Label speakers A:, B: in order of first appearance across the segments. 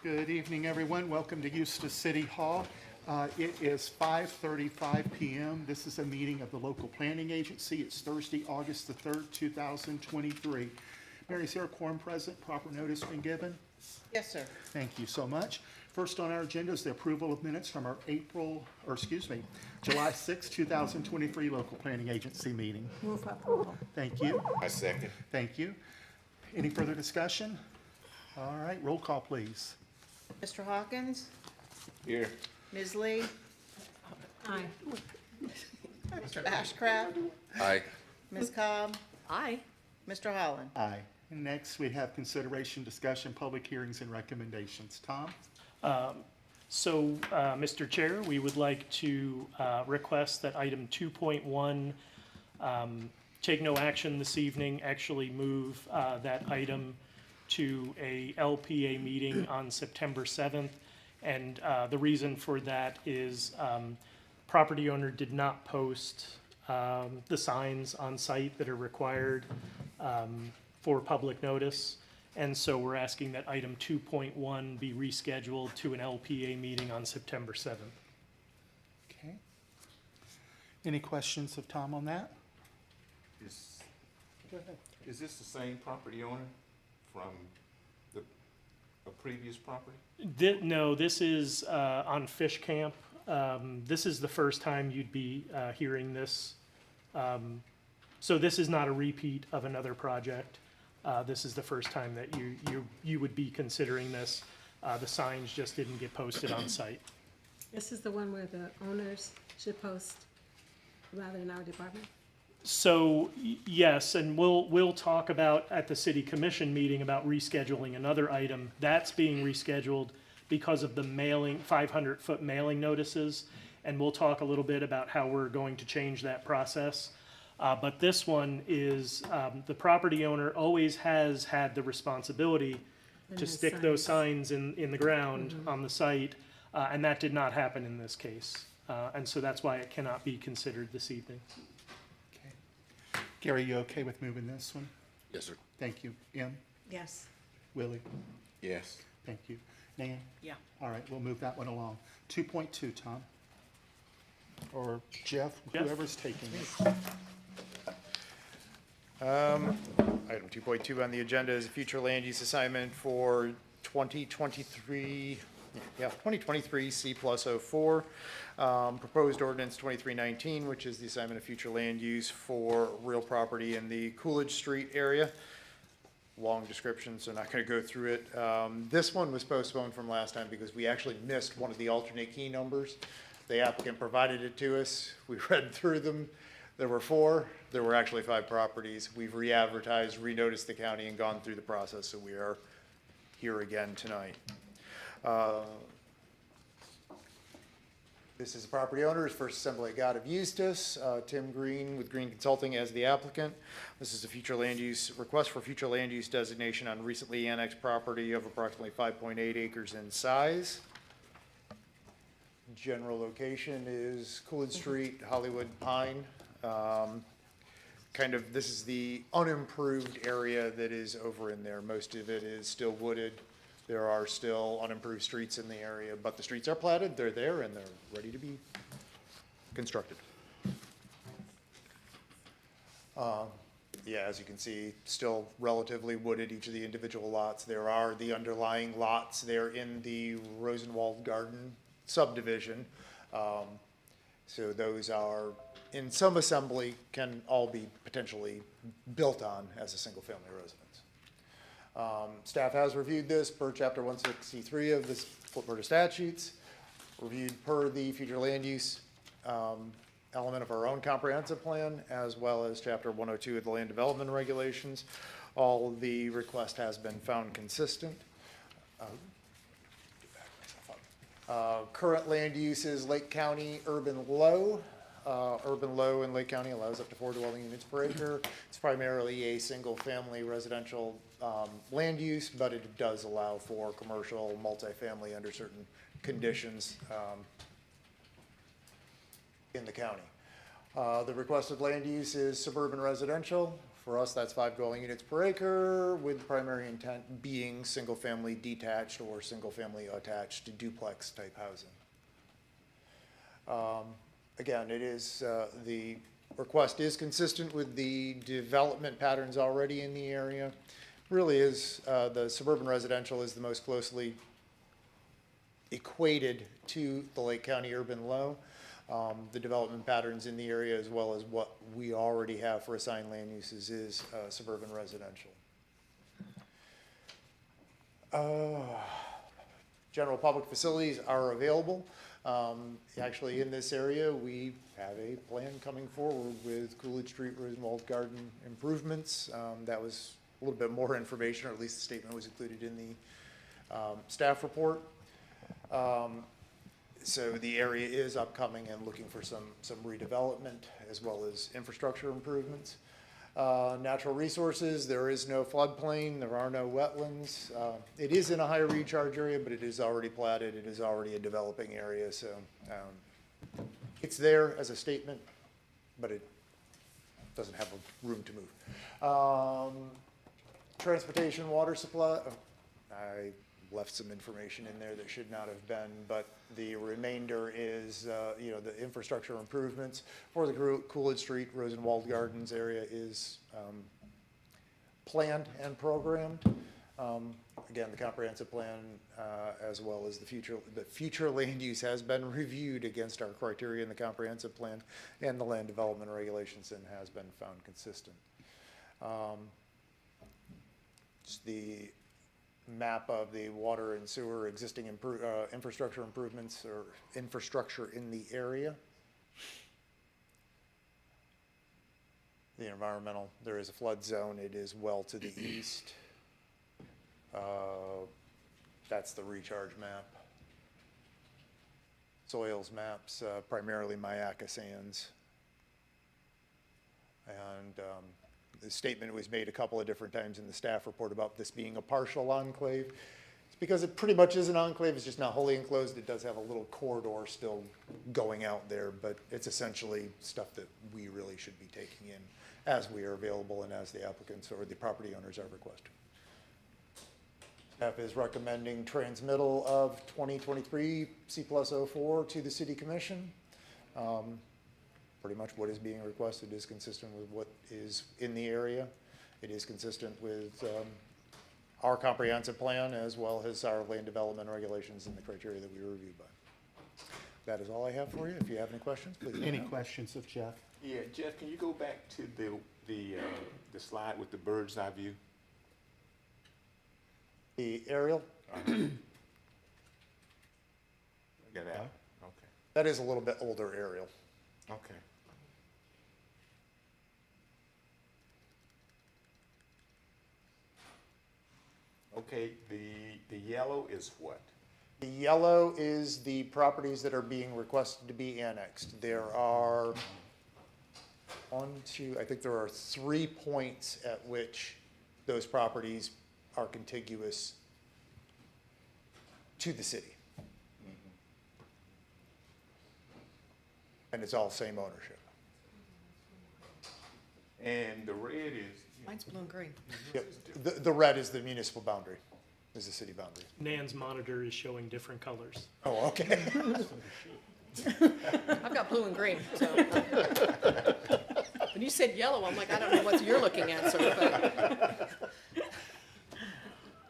A: Good evening, everyone. Welcome to Eustis City Hall. It is 5:35 p.m. This is a meeting of the local planning agency. It's Thursday, August the 3rd, 2023. Mary, is there a quorum present? Proper notice been given?
B: Yes, sir.
A: Thank you so much. First on our agenda is the approval of minutes from our July 6, 2023 local planning agency meeting.
C: Move for approval.
A: Thank you.
D: I second.
A: Thank you. Any further discussion? All right, roll call, please.
B: Mr. Hawkins?
D: Here.
B: Ms. Lee?
C: Aye.
B: Mr. Ashcraft?
D: Aye.
B: Ms. Cobb?
C: Aye.
B: Mr. Holland?
A: Aye. And next, we have consideration, discussion, public hearings, and recommendations. Tom?
E: Mr. Chair, we would like to request that item 2.1 take no action this evening, actually move that item to a LPA meeting on September 7th. And the reason for that is property owner did not post the signs on site that are required for public notice. And so we're asking that item 2.1 be rescheduled to an LPA meeting on September 7th.
A: Okay. Any questions of Tom on that?
D: Is this the same property owner from a previous property?
E: No, this is on Fish Camp. This is the first time you'd be hearing this. So this is not a repeat of another project. This is the first time that you would be considering this. The signs just didn't get posted on site.
C: This is the one where the owners should post rather than our department?
E: So yes, and we'll talk about at the city commission meeting about rescheduling another item. That's being rescheduled because of the mailing, 500-foot mailing notices. And we'll talk a little bit about how we're going to change that process. But this one is, the property owner always has had the responsibility to stick those signs in the ground on the site, and that did not happen in this case. And so that's why it cannot be considered this evening.
A: Okay. Gary, you okay with moving this one?
D: Yes, sir.
A: Thank you. Em?
C: Yes.
A: Willie?
D: Yes.
A: Thank you. Nan?
B: Yeah.
A: All right, we'll move that one along. 2.2, Tom? Or Jeff,
E: Jeff?
A: whoever's taking it.
F: Item 2.2 on the agenda is a future land use assignment for 2023 C+04. Proposed ordinance 2319, which is the assignment of future land use for real property in the Coolidge Street area. Long description, so not going to go through it. This one was postponed from last time because we actually missed one of the alternate key numbers. The applicant provided it to us. We read through them. There were 4. There were actually 5 properties. We've re-advertised, re-noticed the county, and gone through the process, so we are here again tonight. This is the property owner, his First Assembly of God of Eustis, Tim Green with Green Consulting as the applicant. This is a future land use request for future land use designation on recently annexed property of approximately 5.8 acres in size. General location is Coolidge Street, Hollywood, Pine. This is the unimproved area that is over in there. Most of it is still wooded. There are still unimproved streets in the area, but the streets are platted, they're there, and they're ready to be constructed. As you can see, still relatively wooded, each of the individual lots. There are the underlying lots there in the Rosenwald Garden subdivision. So those are, in some assembly, can all be potentially built on as a single-family residence. Staff has reviewed this per Chapter 163 of the Florida statutes, reviewed per the future land use element of our own comprehensive plan, as well as Chapter 102 of the land development regulations. All the request has been found consistent. Current land use is Lake County urban low. Urban low in Lake County allows up to 4 dwelling units per acre. It's primarily a single-family residential land use, but it does allow for commercial, multifamily under certain conditions in the county. The requested land use is suburban residential For us, that's 5 dwelling units per acre, with the primary intent being single-family detached or single-family attached duplex type housing. Again, it is, the request is consistent with the development patterns already in the area. Really is, the suburban residential is the most closely equated to the Lake County urban low. The development patterns in the area, as well as what we already have for assigned land uses, is suburban residential. General public facilities are available. Actually, in this area, we have a plan coming forward with Coolidge Street Rosenwald Garden improvements. That was a little bit more information, or at least the statement was included in the staff report. So the area is upcoming and looking for some redevelopment as well as infrastructure improvements. Natural resources, there is no floodplain, there are no wetlands. It is in a high recharge area, but it is already platted, it is already a developing area, so it's there as a statement, but it doesn't have a room to move. Transportation, water supply, I left some information in there that should not have been, but the remainder is, you know, the infrastructure improvements for the Coolidge Street, Rosenwald Gardens area is planned and programmed. Again, the comprehensive plan, as well as the future land use has been reviewed against our criteria in the comprehensive plan and the land development regulations, and has been found consistent. It's the map of the water and sewer existing infrastructure improvements or infrastructure in the area. The environmental, there is a flood zone. It is well to the east. That's the recharge map. Soils maps, primarily Mayaca sands. And the statement was made a couple of different times in the staff report about this being a partial enclave. It's because it pretty much is an enclave, it's just not wholly enclosed. It does have a little corridor still going out there, but it's essentially stuff that we really should be taking in as we are available and as the applicants or the property owners are requesting. Staff is recommending transmittal of 2023 C+04 to the City Commission. Pretty much what is being requested is consistent with what is in the area. It is consistent with our comprehensive plan, as well as our land development regulations and the criteria that we were reviewed by. That is all I have for you. If you have any questions, please.
A: Any questions of Jeff?
D: Yeah, Jeff, can you go back to the slide with the bird's eye view?
F: The aerial,
D: Got that? Okay,
F: that is a little bit older aerial.
D: okay. Okay, the yellow is what?
F: The yellow is the properties that are being requested to be annexed. There are I think there are 3 points at which those properties are contiguous to the city. And it's all same ownership.
D: And the red is,
B: Mine's blue and green.
F: Yep. The red is the municipal boundary, is the city boundary.
E: Nan's monitor is showing different colors.
F: Oh, okay.
G: I've got blue and green, so. When you said yellow, I'm like, I don't know what you're looking at, sir, but.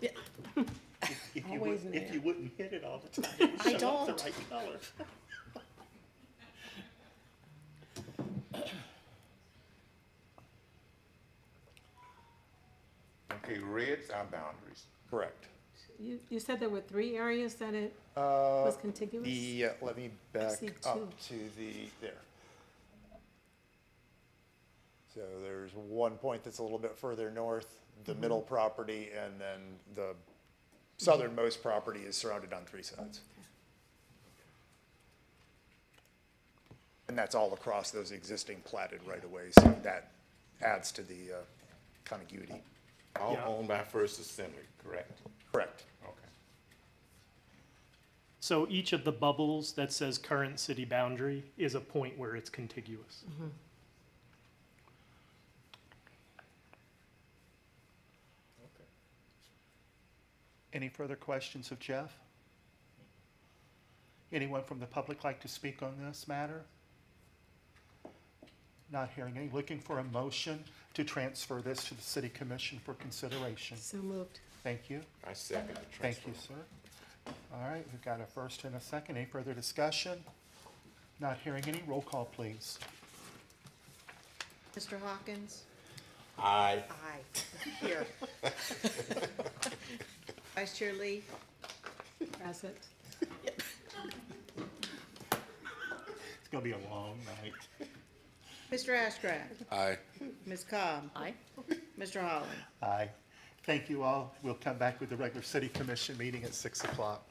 G: Yeah,
C: Always
A: If
C: there.
A: you wouldn't hit it all the time, it would
G: I
A: show up
G: don't.
A: the right color.
D: okay, red's our boundaries.
F: Correct.
C: You said there were 3 areas that it was contiguous?
F: Let me back
C: see
F: up
C: two.
F: to there. So there's one point that's a little bit further north, the middle property, and then the southernmost property is surrounded on 3 sides. And that's all across those existing platted right-of-ways, so that adds to the contiguity.
D: All
E: Yeah.
D: owned by First Assembly, correct?
F: Correct.
D: Okay.
E: So each of the bubbles that says current city boundary is a point where it's contiguous.
A: Any further questions of Jeff? Anyone from the public like to speak on this matter? Not hearing any. Looking for a motion to transfer this to the city commission for consideration.
C: So moved.
A: Thank you.
D: I second the transfer.
A: Thank you, sir. All right, we've got a first and a second. Any further discussion? Not hearing any. Roll call, please.
B: Mr. Hawkins?
D: Aye.
G: Aye. Here.
B: Vice Chair Lee?
C: Present.
A: It's gonna be a long night.
B: Mr. Ashcraft?
H: Aye.
B: Ms. Cobb?
G: Aye.
B: Mr. Holland?
A: Aye. Thank you all. We'll come back with the regular city commission meeting at 6 o'clock.